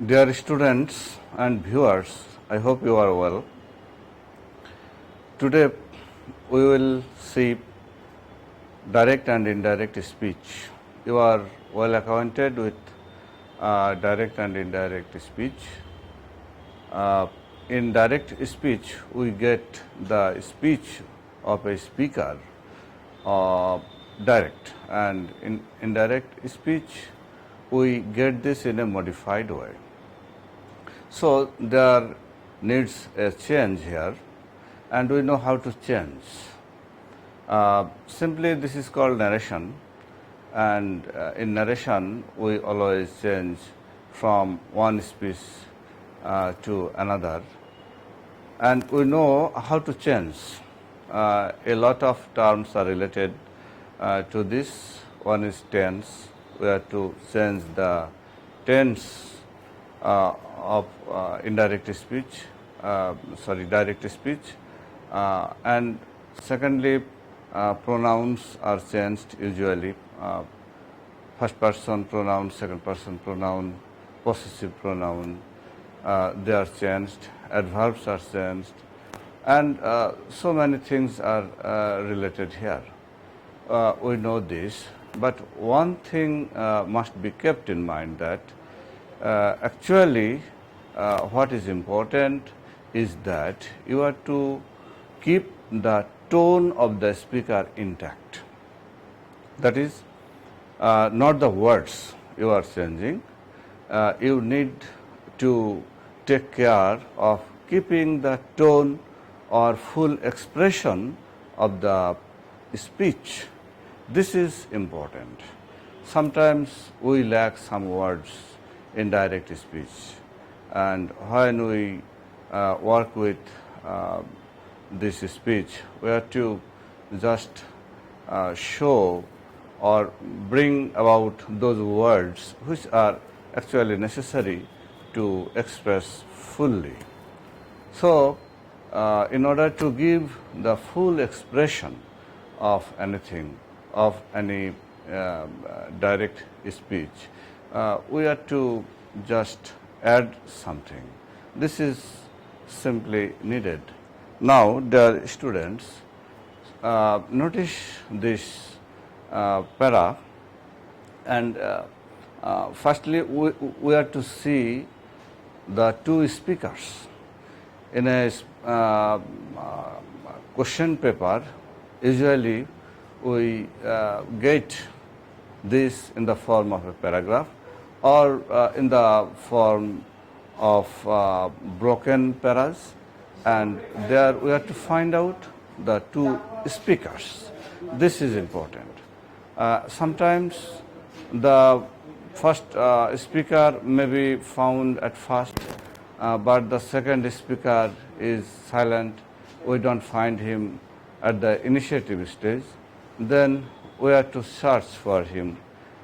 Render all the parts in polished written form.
Dear students and viewers, I hope you are well. Today we will see direct and indirect speech. You are well acquainted with direct and indirect speech. In direct speech, we get the speech of a speaker direct, and in indirect speech, we get this in a modified way. So there needs a change here, and we know how to change. Simply, this is called narration, and in narration, we always change from one speech to another, and we know how to change. A lot of terms are related to this. One is tense. We have to change the tense of direct speech, and secondly, pronouns are changed usually. First person pronoun, second person pronoun, possessive pronoun, they are changed, adverbs are changed, and so many things are related here. We know this, but one thing must be kept in mind, that actually what is important is that you are to keep the tone of the speaker intact. That is, not the words you are changing. You need to take care of keeping the tone or full expression of the speech. This is important. Sometimes we lack some words in direct speech, and when we work with this speech, we have to just show or bring about those words which are actually necessary to express fully. So, in order to give the full expression of anything, of any direct speech, we have to just add something. This is simply needed. Now, dear students, notice this para, and firstly we have to see the two speakers. In a question paper, usually we get this in the form of a paragraph or in the form of broken paras, and there we have to find out the two speakers. This is important. Sometimes the first speaker may be found at first, but the second speaker is silent. We don't find him at the initiative stage. Then we have to search for him,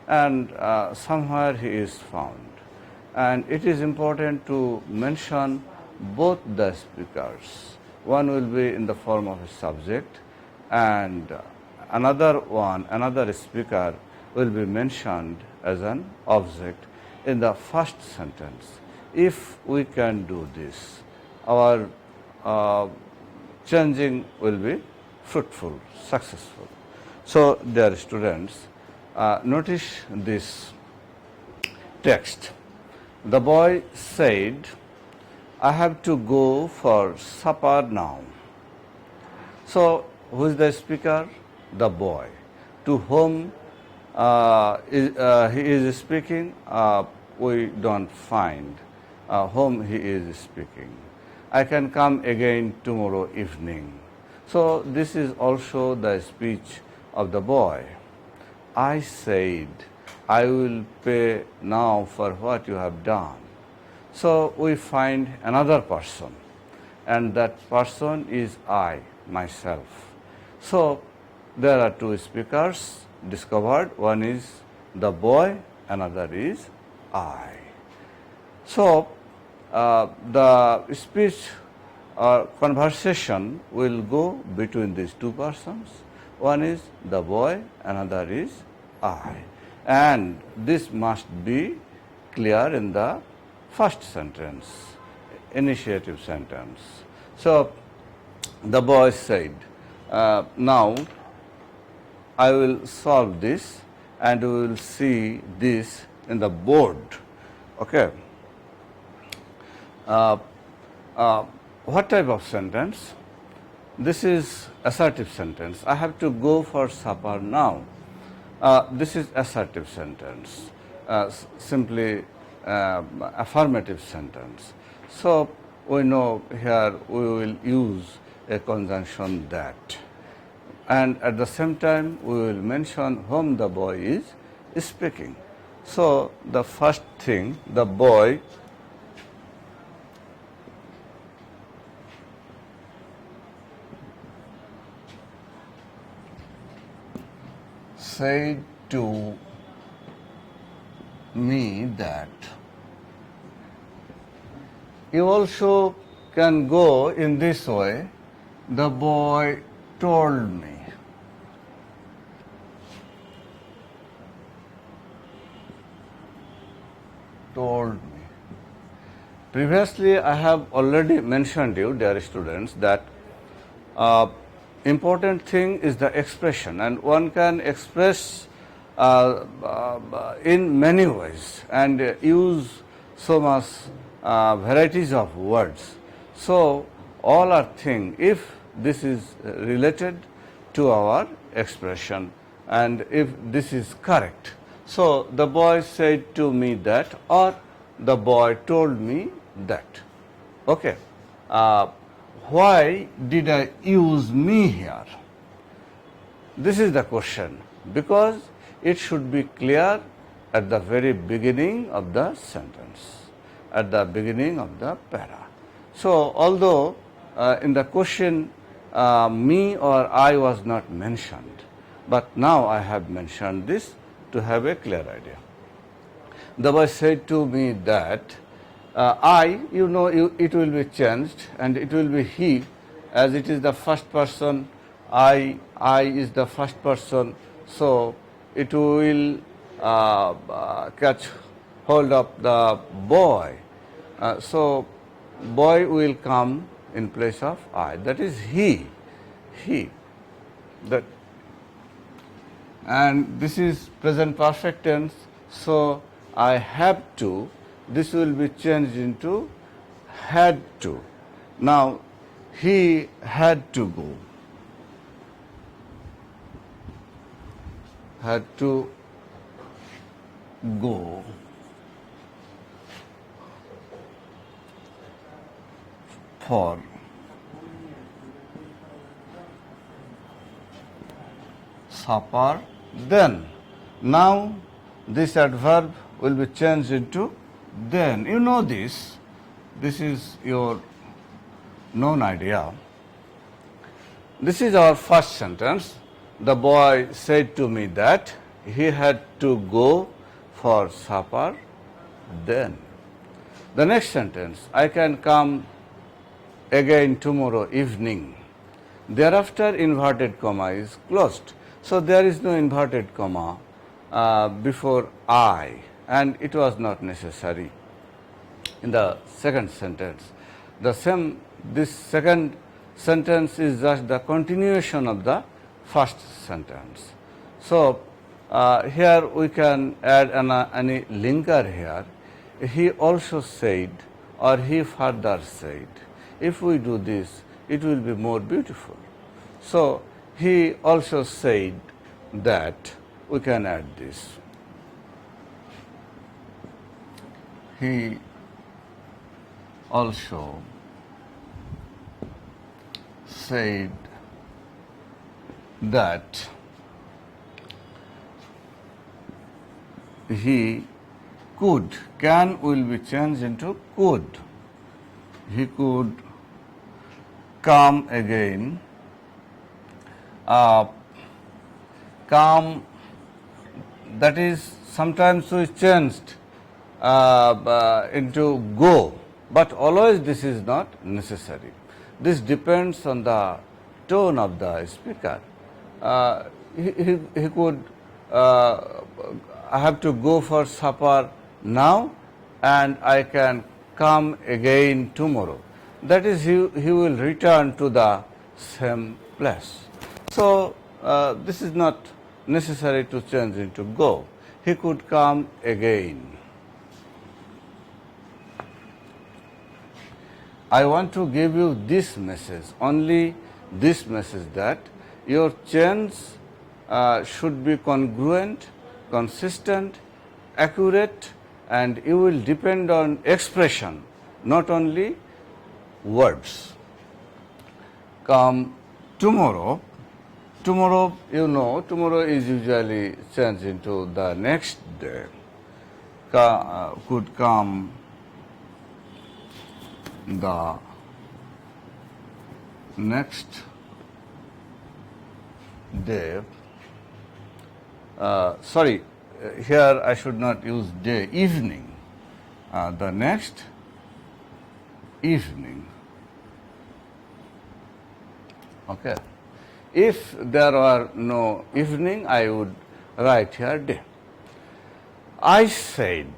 and somewhere he is found. And it is important to mention both the speakers. One will be in the form of a subject, and another speaker will be mentioned as an object in the first sentence. If we can do this, our changing will be fruitful, successful. So, dear students, notice this text. The boy said, "I have to go for supper now." So, who is the speaker? The boy. To whom he is speaking, we don't find whom he is speaking. I can come again tomorrow evening. So, this is also the speech of the boy. I said, "I will pay now for what you have done." So, we find another person, and that person is I, myself. So, there are two speakers discovered. One is the boy, another is I. So, the speech or conversation will go between these two persons. One is the boy, another is I. And this must be clear in the first sentence, initiative sentence. So the boy said, now I will solve this and we will see this in the board. Okay. What type of sentence? This is assertive sentence. I have to go for supper now. This is assertive sentence, simply affirmative sentence. So we know here we will use a conjunction that, and at the same time we will mention whom the boy is speaking. So the first thing, the boy said to me that. You also can go in this way. The boy told me. Told me. Previously, I have already mentioned you, dear students, that important thing is the expression, and one can express in many ways and use so much varieties of words. So all are things if this is related to our expression and if this is correct. So the boy said to me that, or the boy told me that. Okay. Why did I use me here? This is the question, because it should be clear at the very beginning of the sentence, at the beginning of the para. So although in the question me or I was not mentioned, but now I have mentioned this to have a clear idea. The boy said to me that I, it will be changed and it will be he, as it is the first person. I is the first person, so it will catch hold of the boy. So boy will come in place of I, that is he. That, and this is present perfect tense, so I have to, this will be changed into had to. Now he had to go. Had to go for supper then. Now this adverb will be changed into then. You know this. This is your known idea. This is our first sentence. The boy said to me that he had to go for supper then. The next sentence, I can come again tomorrow evening. Thereafter inverted comma is closed. So there is no inverted comma before I, and it was not necessary in the second sentence. This second sentence is just the continuation of the first sentence. So here we can add any linker here. He also said, or he further said. If we do this, it will be more beautiful. So he also said that, we can add this. He also said that he could. Can will be changed into could. He could come again. Come, that is sometimes we changed into go, but always this is not necessary. This depends on the tone of the speaker. He could, I have to go for supper now, and I can come again tomorrow. That is, he will return to the same place. So, this is not necessary to change into go. He could come again. I want to give you this message, only this message, that your change should be congruent, consistent, accurate, and you will depend on expression, not only words. Come tomorrow. Tomorrow, you know, tomorrow is usually changed into the next day. Could come the next day. Sorry, here I should not use day, evening. The next evening. Okay. If there were no evening, I would write here day. I said,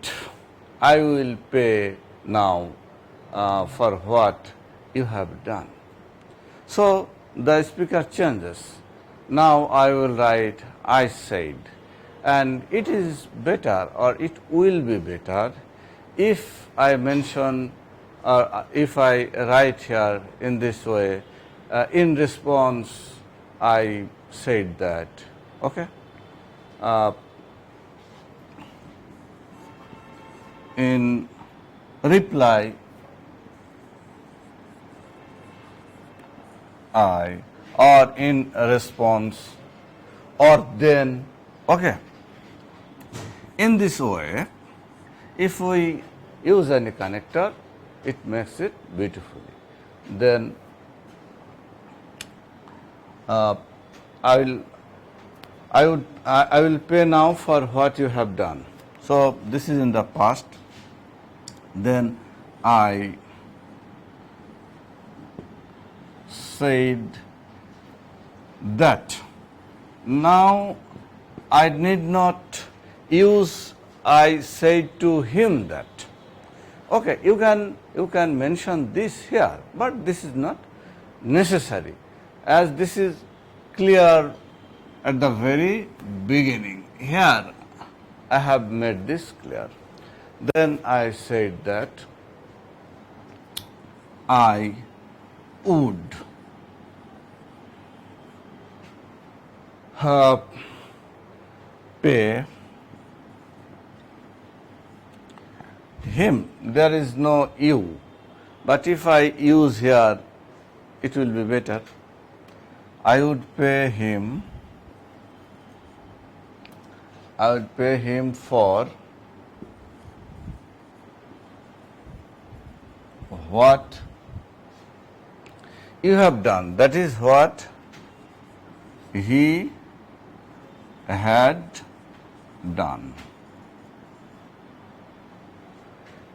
I will pay now for what you have done. So the speaker changes. Now I will write, I said. And it is better, or it will be better, if I mention, or if I write here in this way, in response, I said that. Okay? In reply, I, or in response, or then. Okay? In this way, if we use any connector, it makes it beautifully. Then I will pay now for what you have done. So this is in the past. Then I said that. Now I need not use I said to him that. Okay, you can mention this here, but this is not necessary, as this is clear at the very beginning. Here I have made this clear. Then I said that I would pay him. There is no you, but if I use here, it will be better. I would pay him. I would pay him for what you have done. That is what he had done.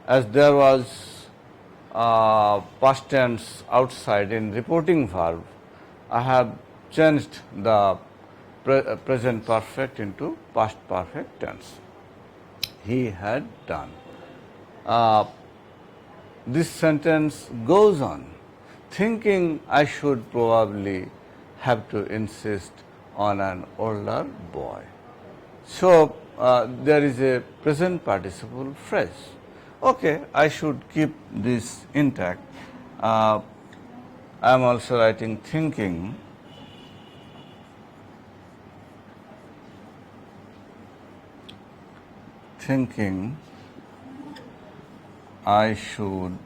As there was past tense outside in reporting verb, I have changed the present perfect into past perfect tense. He had done. This sentence goes on, thinking I should probably have to insist on an older boy. So there is a present participle phrase. Okay, I should keep this intact. I am also writing thinking. Thinking I should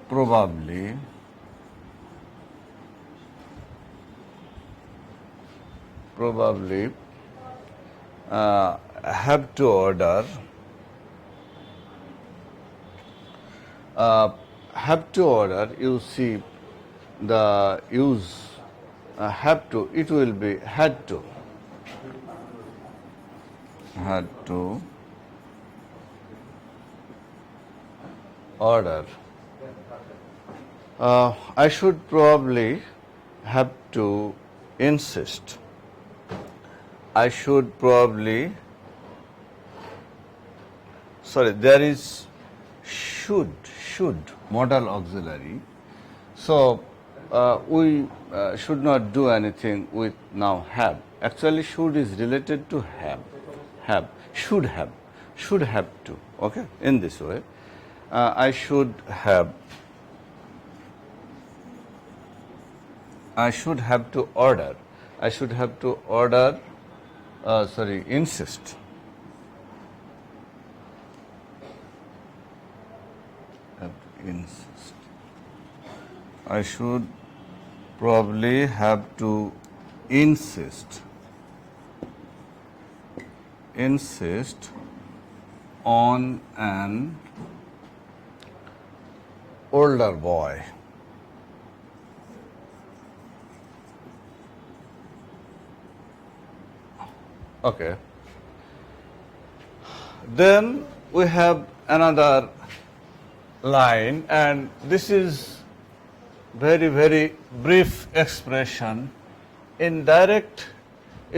probably have to order you see the use have to, it will be had to order. I should probably have to insist. I should probably sorry, there is should modal auxiliary. So we should not do anything with now have. Actually, should is related to have, should have to. Okay, in this way, I should have to order. I should have to order. Insist. Insist. I should probably have to insist on an older boy. Okay. Then we have another line, and this is very brief expression. In direct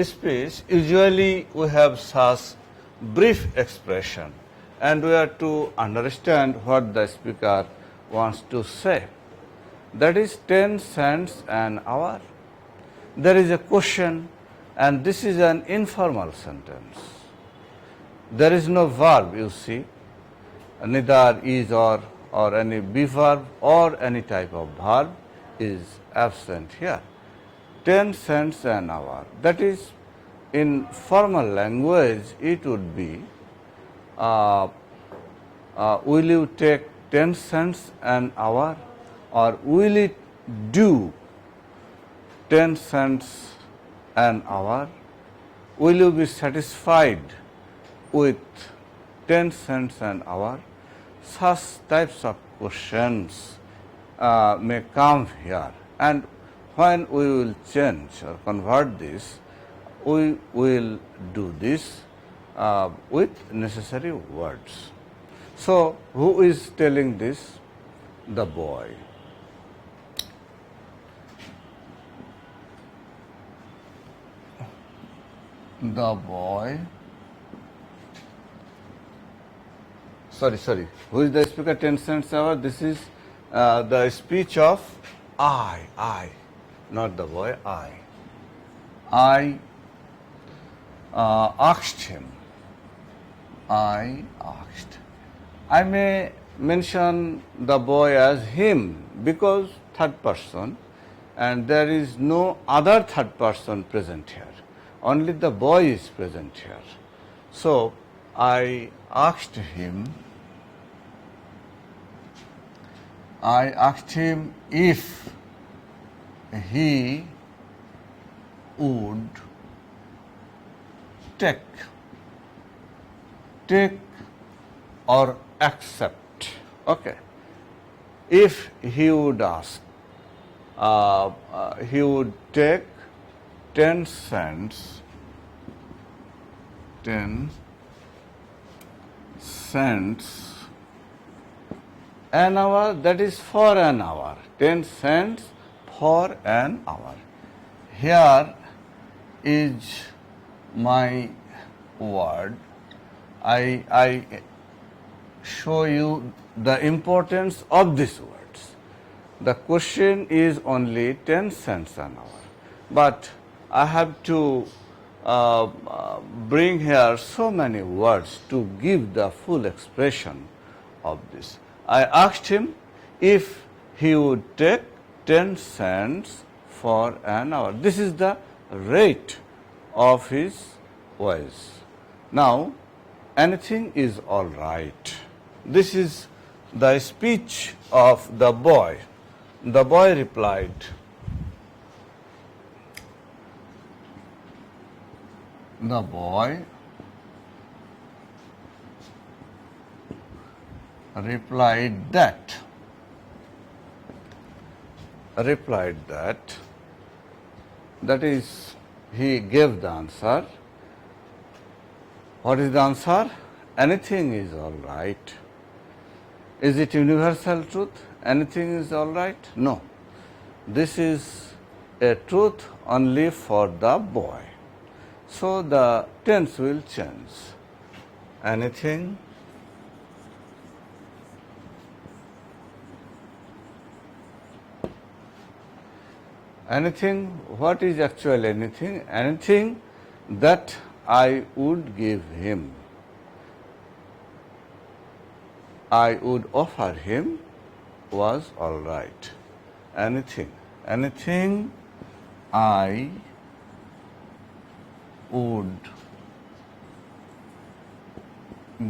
speech, usually we have such brief expression, and we are to understand what the speaker wants to say. That is 10 cents an hour. There is a question, and this is an informal sentence. There is no verb, you see, neither is or any be verb or any type of verb is absent here. 10 cents an hour. That is, in formal language, it would be, will you take 10 cents an hour, or will it do 10 cents an hour? Will you be satisfied with 10 cents an hour? Such types of questions may come here, and when we will change or convert this, we will do this with necessary words. So, who is telling this? The boy. The boy. Sorry. Who is the speaker? 10 cents an hour. This is the speech of I, not the boy. I asked him. I asked. I may mention the boy as him because third person, and there is no other third person present here. Only the boy is present here. So I asked him if he would take or accept. Okay. If he would ask, he would take 10 cents an hour, that is for an hour. 10 cents for an hour. Here is my word. I show you the importance of these words. The question is only 10 cents an hour, but I have to bring here so many words to give the full expression of this. I asked him if he would take 10 cents for an hour. This is the rate of his wage. Now, anything is all right. This is the speech of the boy. The boy replied, the boy replied that is, he gave the answer. What is the answer? Anything is all right. Is it universal truth? Anything is all right? No. This is a truth only for the boy. So the tense will change. Anything anything, what is actually anything? Anything that I would give him, I would offer him was all right. Anything I would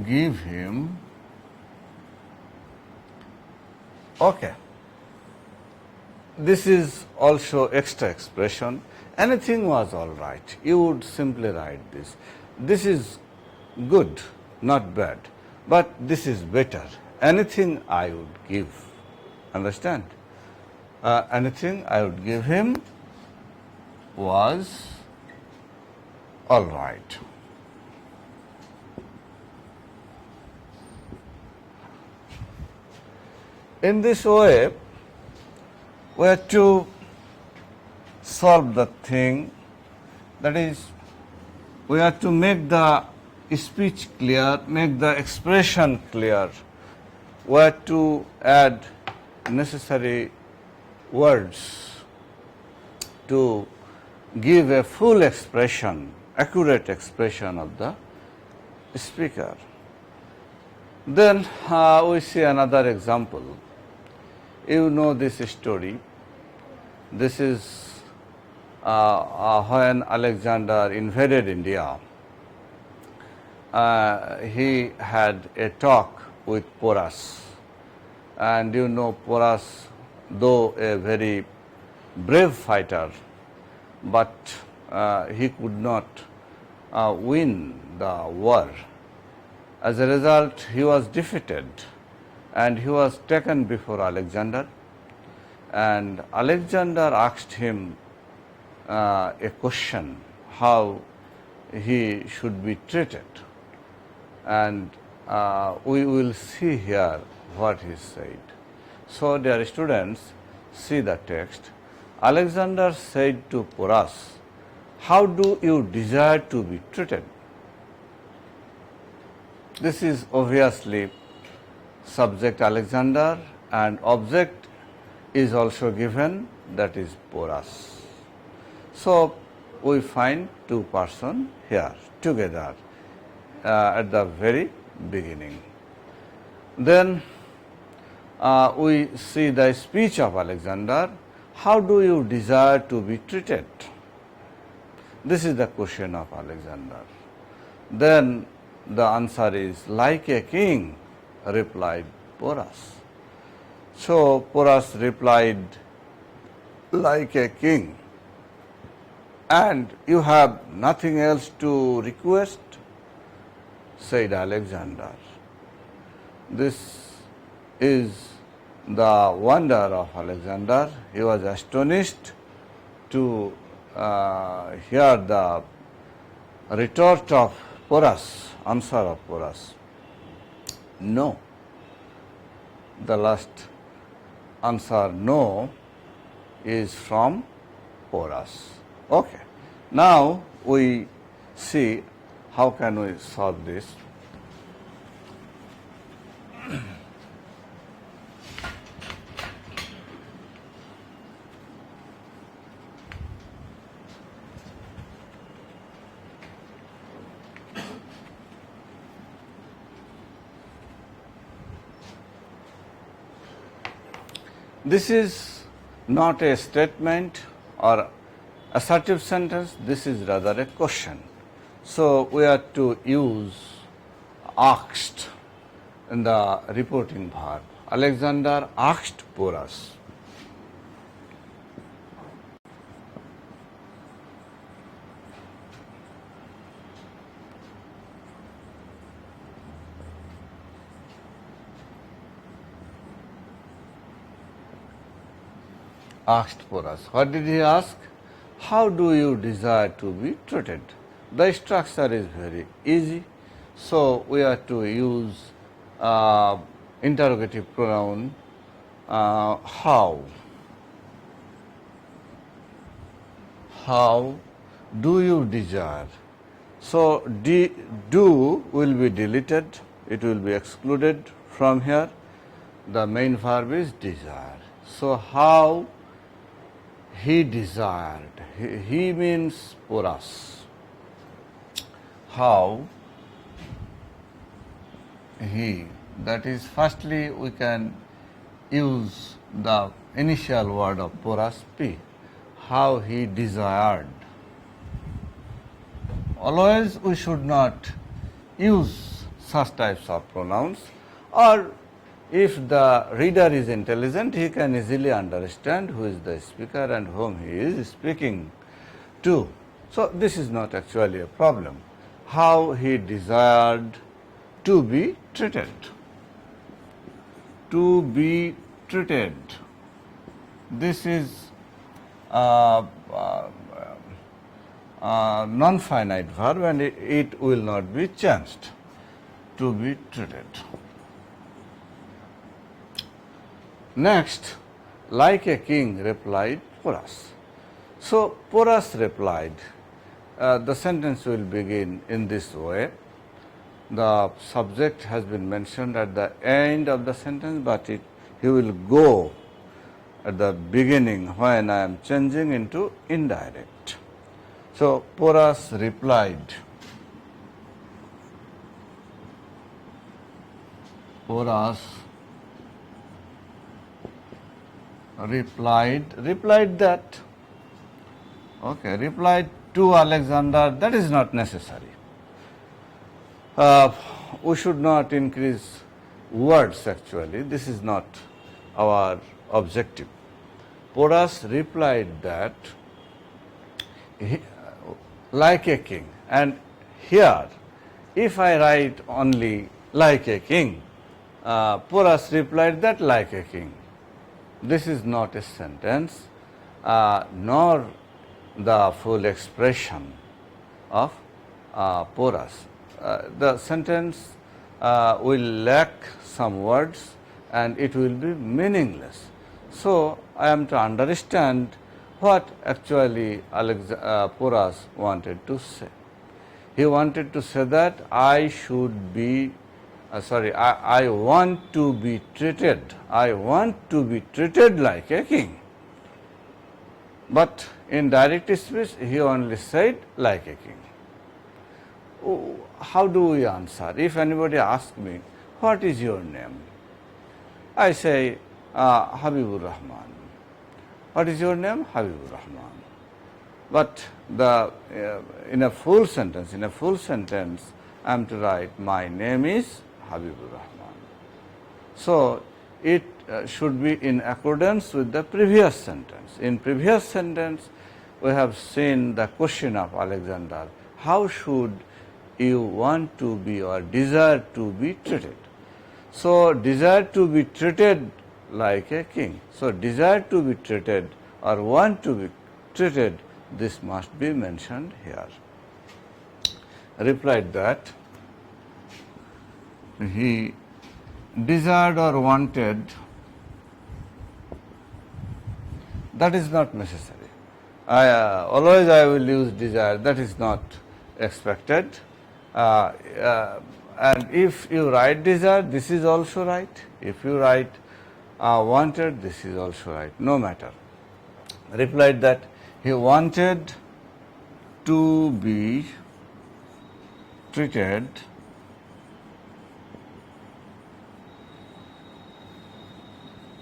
give him. Okay. This is also extra expression. Anything was all right. You would simply write this. This is good, not bad, but this is better. Anything I would give. Understand? Anything I would give him was all right. In this way, we have to solve the thing, that is, we have to make the speech clear, make the expression clear. We have to add necessary words to give a full expression, accurate expression of the speaker. Then we see another example. You know this story. This is when Alexander invaded India. He had a talk with Porus. And you know Porus, though a very brave fighter, but he could not win the war. As a result, he was defeated and he was taken before Alexander, and Alexander asked him a question, how he should be treated, and we will see here what he said. So, dear students, see the text. Alexander said to Porus, how do you desire to be treated? This is obviously subject Alexander, and object is also given, that is Porus. So, we find two persons here together at the very beginning. Then we see the speech of Alexander. How do you desire to be treated? This is the question of Alexander. Then the answer is, like a king, replied Porus. So Porus replied, like a king. And you have nothing else to request? Said Alexander. This is the wonder of Alexander. He was astonished to hear the retort of Porus, answer of Porus. No. The last answer, no, is from Porus. Okay. Now we see how can we solve this. This is not a statement or assertive sentence, this is rather a question. So we are to use asked in the reporting verb. Alexander asked Porus. Asked Porus. What did he ask? How do you desire to be treated? The structure is very easy. So we are to use interrogative pronoun how. How do you desire? So do will be deleted, it will be excluded from here. The main verb is desire. So how he desired. He means Porus. How he, that is, firstly we can use the initial word of Porus, P. How he desired. Always we should not use such types of pronouns, or if the reader is intelligent, he can easily understand who is the speaker and whom he is speaking to. So this is not actually a problem. How he desired to be treated. To be treated. This is non-finite verb and it will not be changed. To be treated. Next, like a king, replied Porus. So Porus replied. The sentence will begin in this way. The subject has been mentioned at the end of the sentence, but he will go at the beginning when I am changing into indirect. So Porus replied. Porus replied that, okay, replied to Alexander, that is not necessary. We should not increase words actually, this is not our objective. Porus replied that, like a king, and here if I write only like a king, Porus replied that like a king. This is not a sentence, nor the full expression of Porus. The sentence will lack some words and it will be meaningless. So I am to understand what actually Porus wanted to say. He wanted to say that I should be I want to be treated. I want to be treated like a king. But in direct speech, he only said like a king. How do we answer? If anybody asks me, what is your name? I say, Habibur Rahman. What is your name? Habibur Rahman. But in a full sentence, I am to write, my name is Habibur Rahman. So it should be in accordance with the previous sentence. In previous sentence, we have seen the question of Alexander, how should you want to be or desire to be treated? So desire to be treated like a king. So desire to be treated or want to be treated, this must be mentioned here. Replied that he desired or wanted, that is not necessary. Always I will use desire, that is not expected. And if you write desire, this is also right. If you write wanted, this is also right, no matter. Replied that he wanted to be treated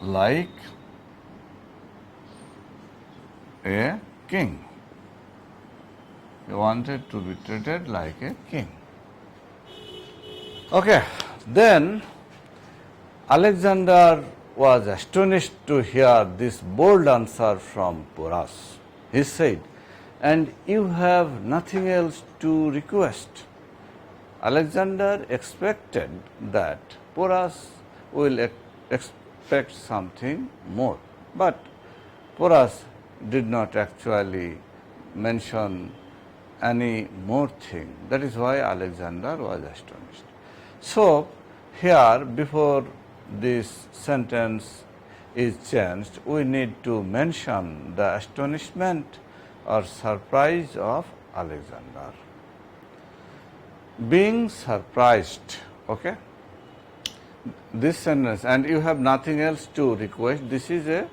like a king. He wanted to be treated like a king. Okay, then Alexander was astonished to hear this bold answer from Porus. He said, and you have nothing else to request. Alexander expected that Porus will expect something more, but Porus did not actually mention any more thing. That is why Alexander was astonished. So here, before this sentence is changed, we need to mention the astonishment or surprise of Alexander. Being surprised, okay? This sentence, and you have nothing else to request, this is a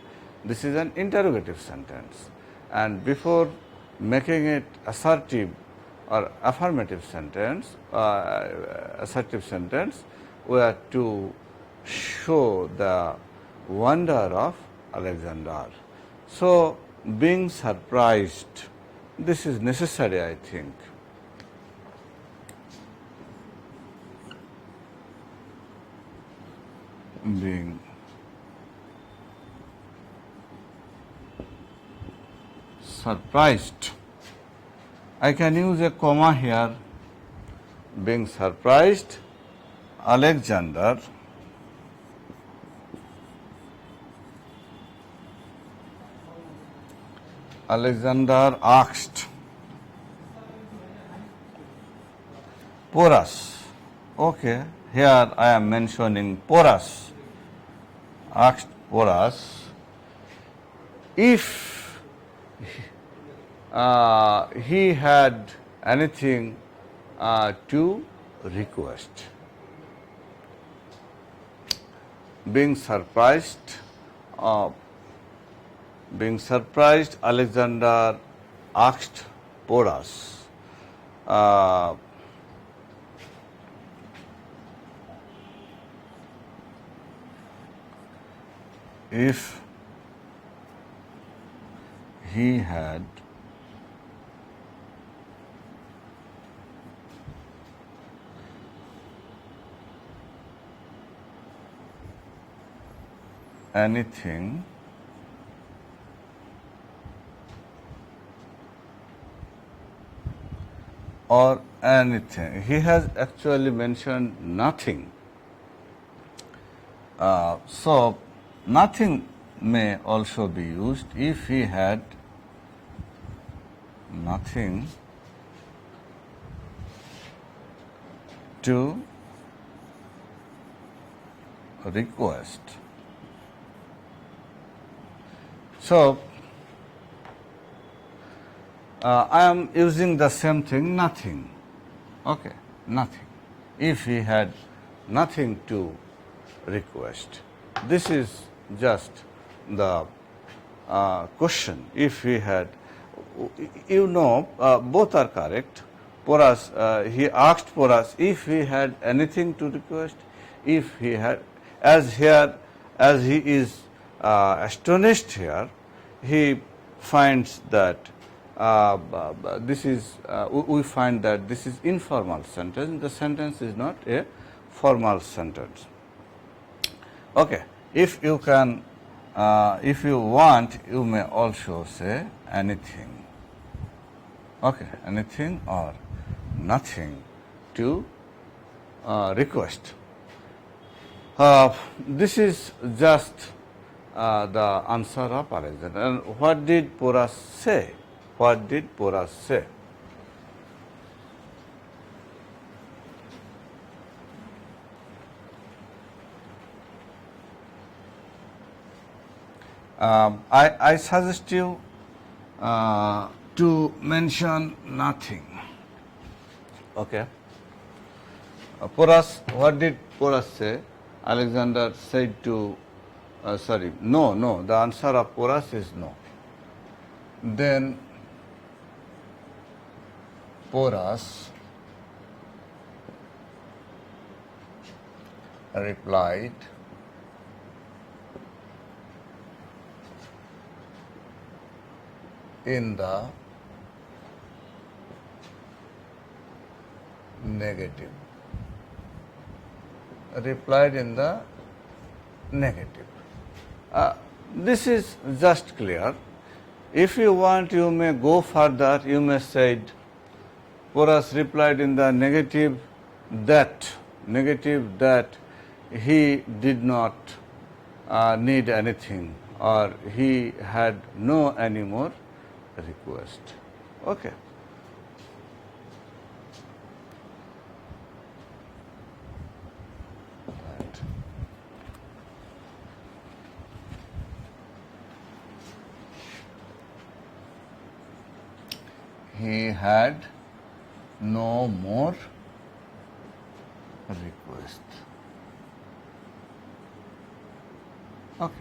this is an interrogative sentence, and before making it assertive or affirmative sentence, we have to show the wonder of Alexander. So, being surprised, this is necessary, I think. Being surprised. I can use a comma here. Being surprised, Alexander asked Porus. Okay, here I am mentioning Porus. Asked Porus if he had anything to request. Being surprised, Alexander asked Porus if he had anything or anything. He has actually mentioned nothing. So, nothing may also be used if he had nothing to request. So, I am using the same thing, nothing. Okay, nothing. If he had nothing to request. This is just the question. If he had, both are correct. Porus, he asked Porus if he had anything to request. If he had, as he is astonished here, he finds that we find that this is informal sentence. The sentence is not a formal sentence. Okay. If you can, if you want, you may also say anything. Okay, anything or nothing to request. This is just the answer of Alexander. And what did Porus say? What did Porus say? I suggest you to mention nothing. Okay. Porus, what did Porus say? Alexander said to, no. The answer of Porus is no. Then Porus replied, in the negative. Replied in the negative. This is just clear. If you want, you may go further. You may say, Porus replied in the negative that he did not need anything, or he had no any more request. Okay. Right. He had no more request. Okay.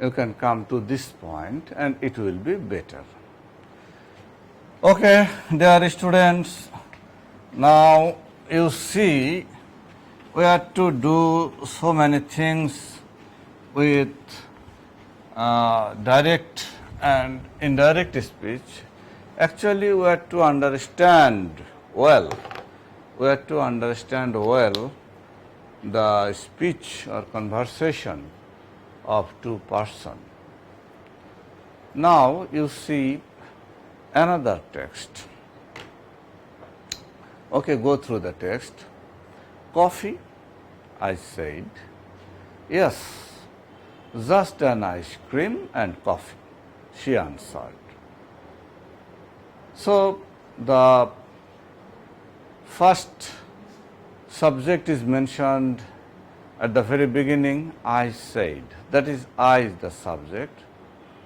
you can come to this point and it will be better. Okay, dear students, now you see we have to do so many things with direct and indirect speech. Actually, we have to understand well. We have to understand well the speech or conversation of two persons. Now you see another text. Okay, go through the text. Coffee, I said. Yes, just an ice cream and coffee, she answered. So the first subject is mentioned at the very beginning, I said. That is, I is the subject,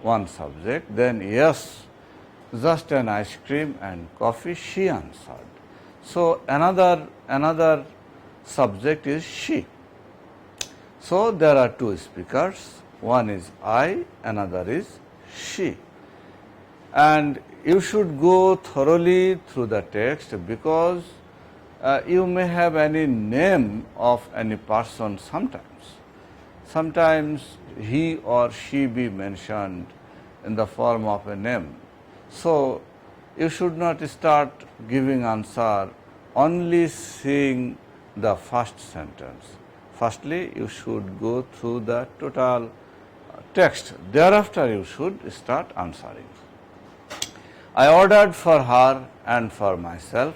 one subject. Then, yes, just an ice cream and coffee, she answered. So another subject is she. So there are two speakers, one is I, another is she. And you should go thoroughly through the text because you may have any name of any person sometimes. Sometimes he or she be mentioned in the form of a name. So you should not start giving answer only seeing the first sentence. Firstly, you should go through the total text. Thereafter, you should start answering. I ordered for her and for myself.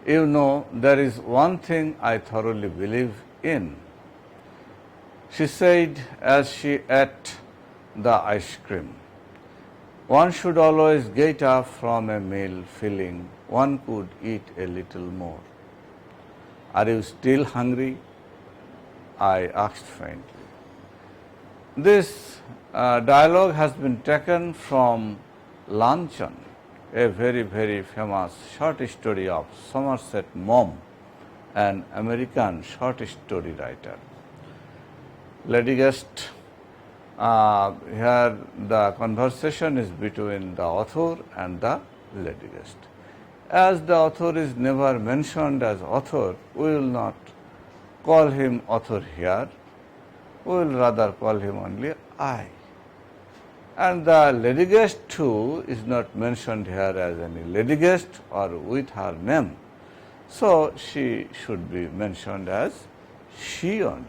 You know, there is one thing I thoroughly believe in, she said as she ate the ice cream. One should always get up from a meal feeling one could eat a little more. Are you still hungry? I asked faintly. This dialogue has been taken from Luncheon, a very, very famous short story of Somerset Maugham, an American short story writer. Lady guest, here the conversation is between the author and the lady guest. As the author is never mentioned as author, we will not call him author here, we will rather call him only I. And the lady guest too is not mentioned here as any lady guest or with her name. So she should be mentioned as she only.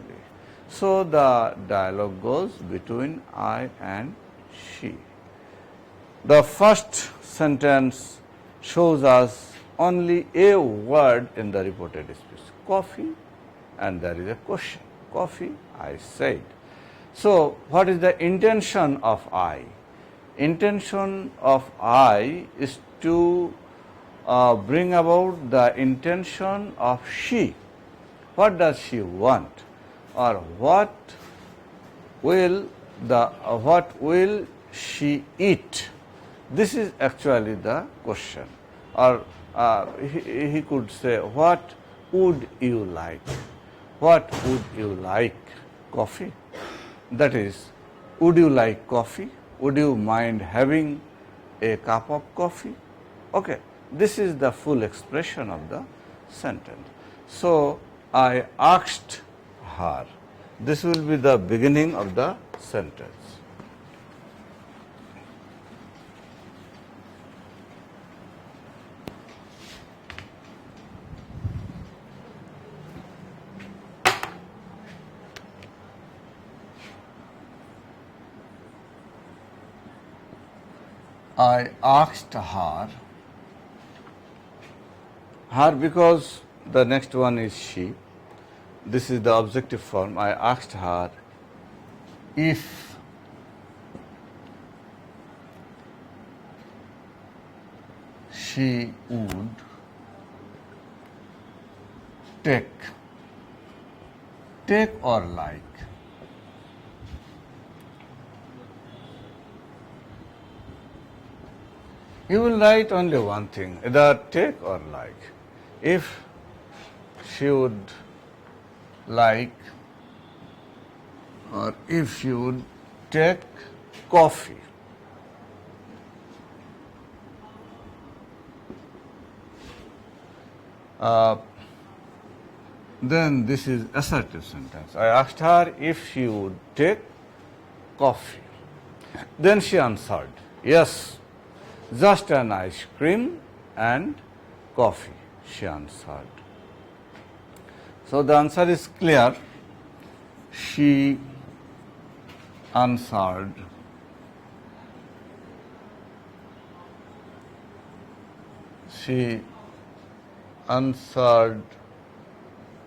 So the dialogue goes between I and she. The first sentence shows us only a word in the reported speech, coffee, and there is a question, coffee, I said. So what is the intention of I? Intention of I is to bring about the intention of she. What does she want? Or what will she eat? This is actually the question. Or he could say, what would you like? What would you like? Coffee? That is, would you like coffee? Would you mind having a cup of coffee? Okay, this is the full expression of the sentence. So I asked her. This will be the beginning of the sentence. I asked her because the next one is she. This is the objective form. I asked her if she would take or like. You will write only one thing, either take or like. If she would like or if she would take coffee. Then this is assertive sentence. I asked her if she would take coffee. Then she answered, yes, just an ice cream and coffee, she answered. So the answer is clear. She answered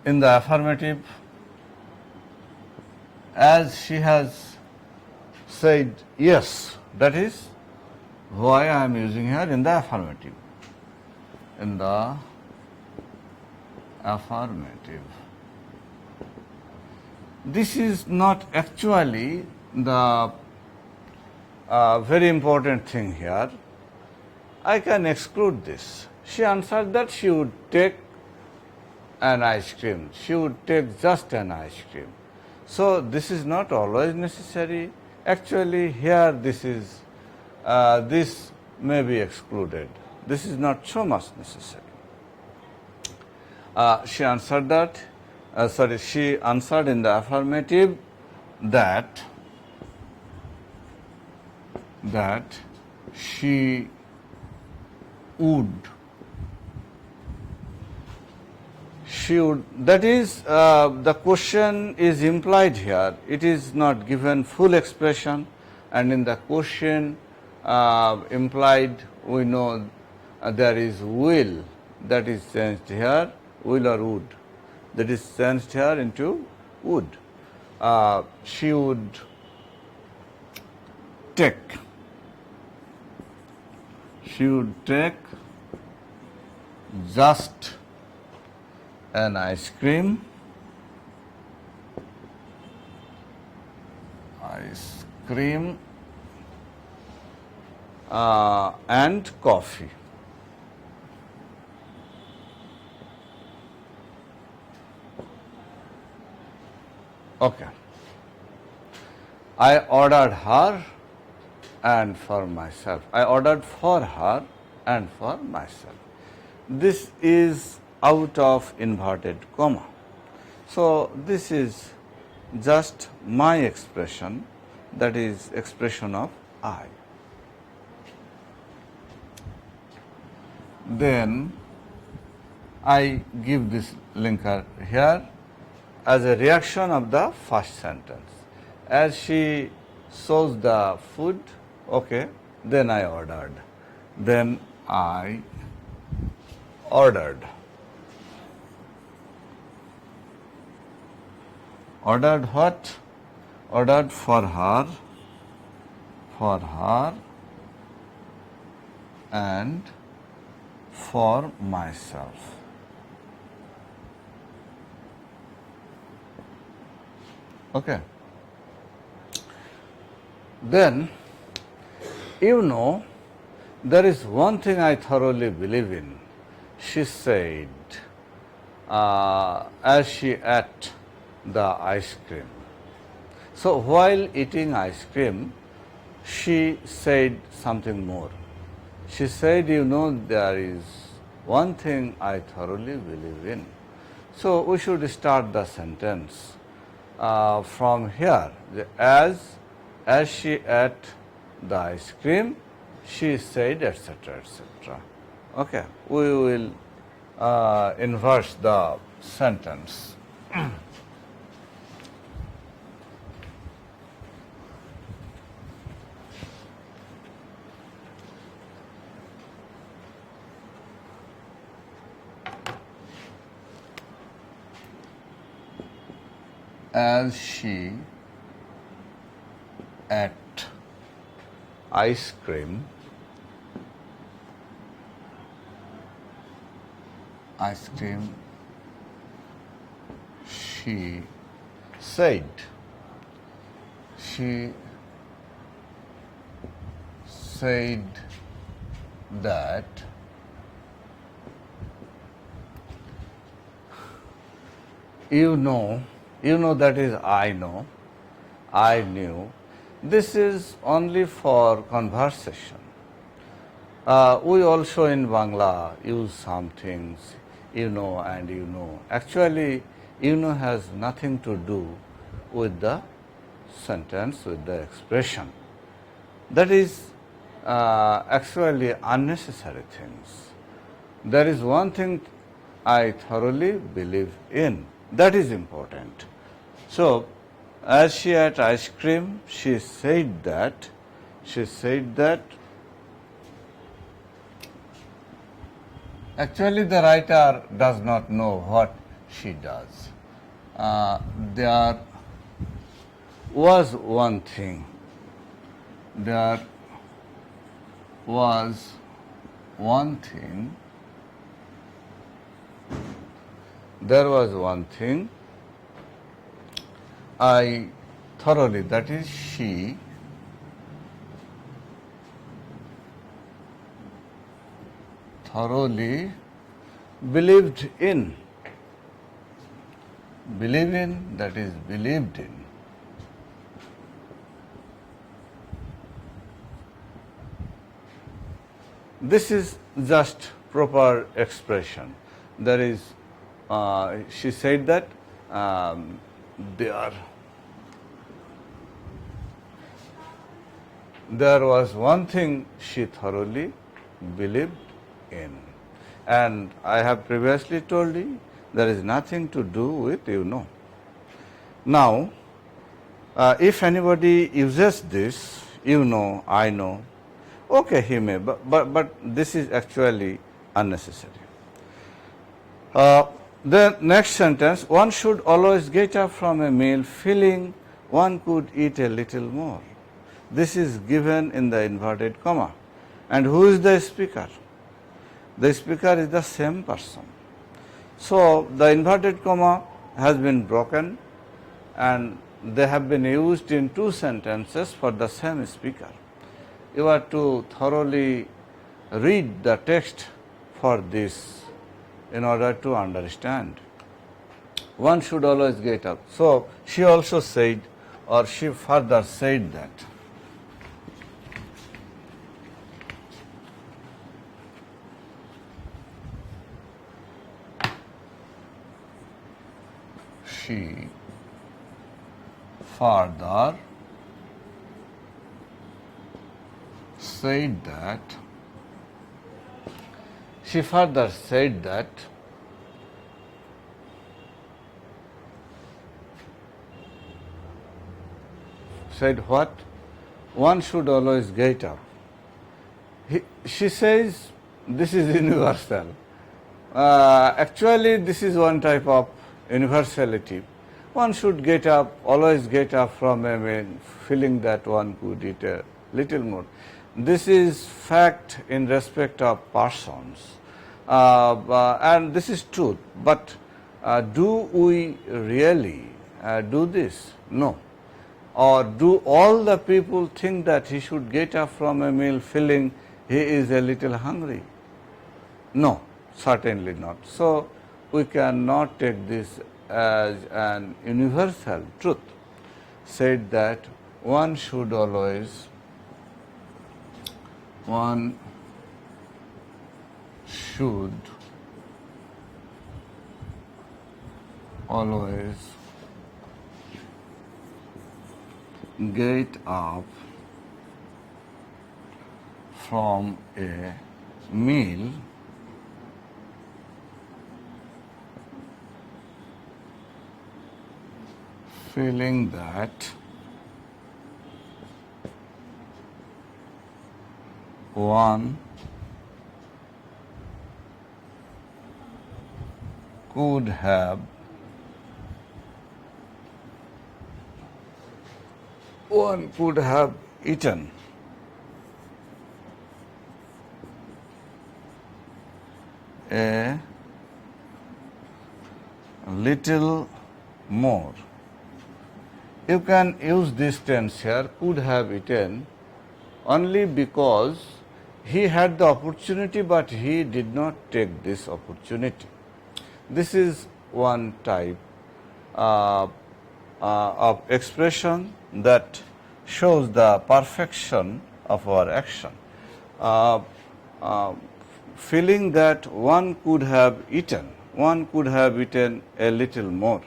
in the affirmative, as she has said yes. That is why I am using here in the affirmative. In the affirmative. This is not actually the very important thing here. I can exclude this. She answered that she would take an ice cream. She would take just an ice cream. So this is not always necessary. Actually, here this may be excluded. This is not so much necessary. She answered that. She answered in the affirmative that she would. That is, the question is implied here. It is not given full expression, and in the question implied, we know there is will, that is changed here, will or would, that is changed here into would. She would take. She would take just an ice cream, and coffee. Okay. I ordered her and for myself. I ordered for her and for myself. This is out of inverted comma. So this is just my expression, that is expression of I. Then I give this linker here as a reaction of the first sentence. As she shows the food, okay, then I ordered. Then I ordered. Ordered what? Ordered for her, and for myself. Okay. Then, there is one thing I thoroughly believe in. She said, as she ate the ice cream. So while eating ice cream, she said something more. She said, there is one thing I thoroughly believe in. So we should start the sentence from here. As she ate the ice cream, she said, etc., etc. Okay, we will inverse the sentence. As she ate ice cream, she said that that is I know, I knew This is only for conversation. We also in Bangla use some things, you know and you know. Actually, you know has nothing to do with the sentence, with the expression. That is actually unnecessary things. There is one thing I thoroughly believe in. That is important. So, as she ate ice cream, she said that actually the writer does not know what she does. There was one thing. There was one thing. There was one thing I thoroughly, that is she thoroughly believed in. Believe in, that is believed in. This is just proper expression. There is, she said that there was one thing she thoroughly believed in. And I have previously told you, there is nothing to do with you know. Now, if anybody uses this, you know, I know, okay, he may, but this is actually unnecessary. The next sentence, one should always get up from a meal feeling one could eat a little more. This is given in the inverted comma. And who is the speaker? The speaker is the same person. So, the inverted comma has been broken and they have been used in two sentences for the same speaker. You are to thoroughly read the text for this in order to understand. One should always get up. So, she also said, or she further said that. She further said that, said what? One should always get up. She says this is universal. Actually, this is one type of universality. One should get up, always get up from a meal, feeling that one could eat a little more. This is fact in respect of persons, and this is truth. But do we really do this? No. Or do all the people think that he should get up from a meal feeling he is a little hungry? No, certainly not. So, we cannot take this as an universal truth. Said that one should always get up from a meal feeling that one could have eaten a little more. You can use this tense here, could have eaten, only because he had the opportunity but he did not take this opportunity. This is one type of expression that shows the perfection of our action. Uh, Feeling that one could have eaten a little more.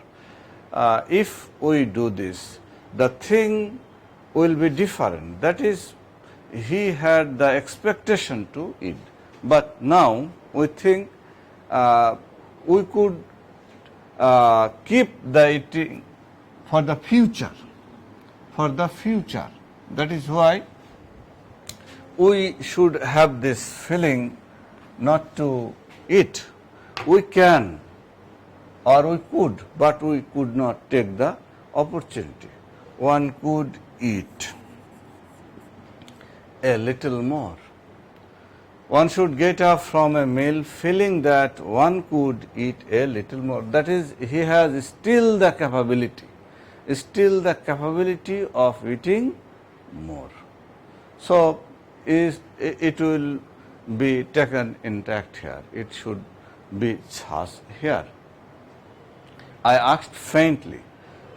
If we do this, the thing will be different. That is, he had the expectation to eat, but now we think we could keep the eating for the future. That is why we should have this feeling not to eat. We can or we could, but we could not take the opportunity. One could eat a little more. One should get up from a meal feeling that one could eat a little more. That is, he has still the capability of eating more. So, it will be taken intact here. It should be chas here. I asked faintly.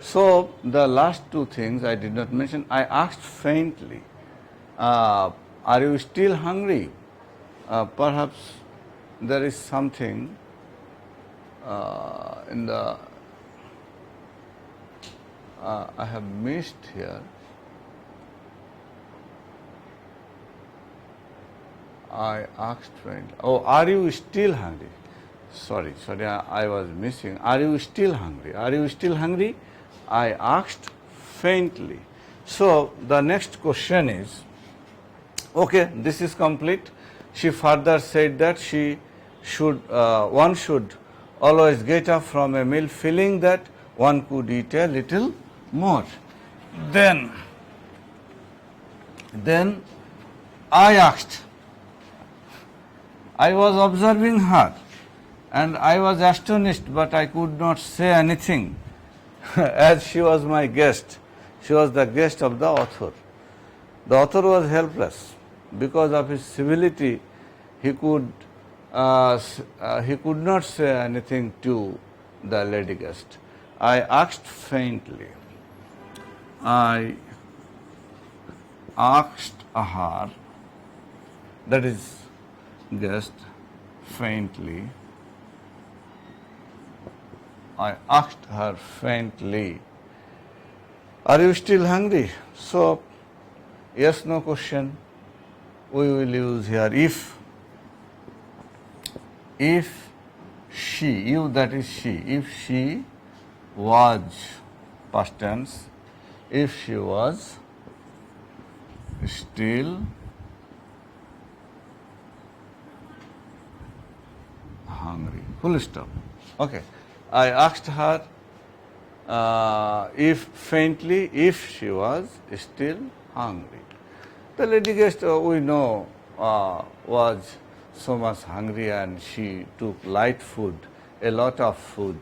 So, the last two things I did not mention. I asked faintly, are you still hungry? Perhaps there is something in the I have missed here. I asked faintly. Oh, are you still hungry? Sorry, I was missing. Are you still hungry? I asked faintly. So the next question is, okay, this is complete. She further said that one should always get up from a meal feeling that one could eat a little more. Then I asked. I was observing her and I was astonished, but I could not say anything as she was my guest. She was the guest of the author. The author was helpless. Because of his civility, he could not say anything to the lady guest. I asked faintly. I asked her, that is guest, faintly. I asked her faintly, are you still hungry? So, yes, no question. We will use here if she, you that is she, if she was, past tense, if she was still hungry, full stop. Okay, I asked her if faintly, if she was still hungry. The lady guest, we know, was so much hungry and she took light food, a lot of food,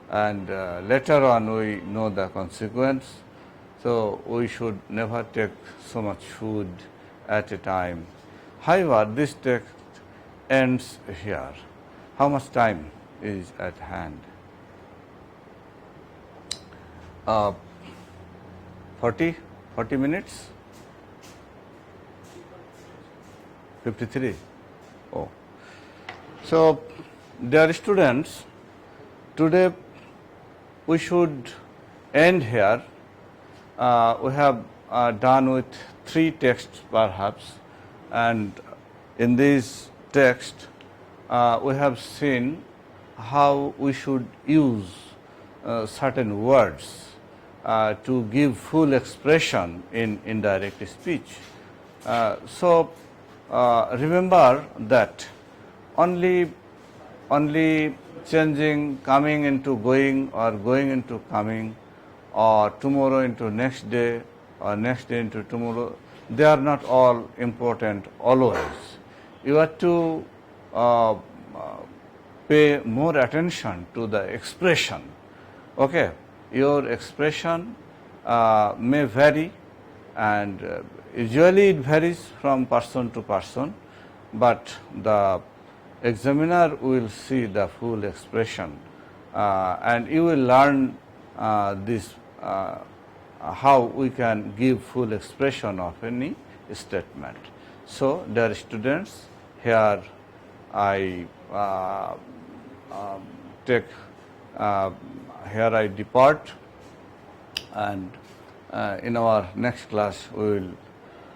and later on we know the consequence. So we should never take so much food at a time. However, this text ends here. How much time is at hand? 40 minutes? 53. Oh. So, dear students, today we should end here. We have done with 3 texts perhaps, and in this text we have seen how we should use certain words to give full expression in indirect speech. So, remember that only changing coming into going or going into coming or tomorrow into next day or next day into tomorrow, they are not all important always. You have to pay more attention to the expression. Okay, your expression may vary, and usually it varies from person to person, but the examiner will see the full expression and you will learn this how we can give full expression of any statement. So, dear students, here I take here I depart, and in our next class we will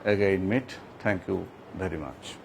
again meet. Thank you very much.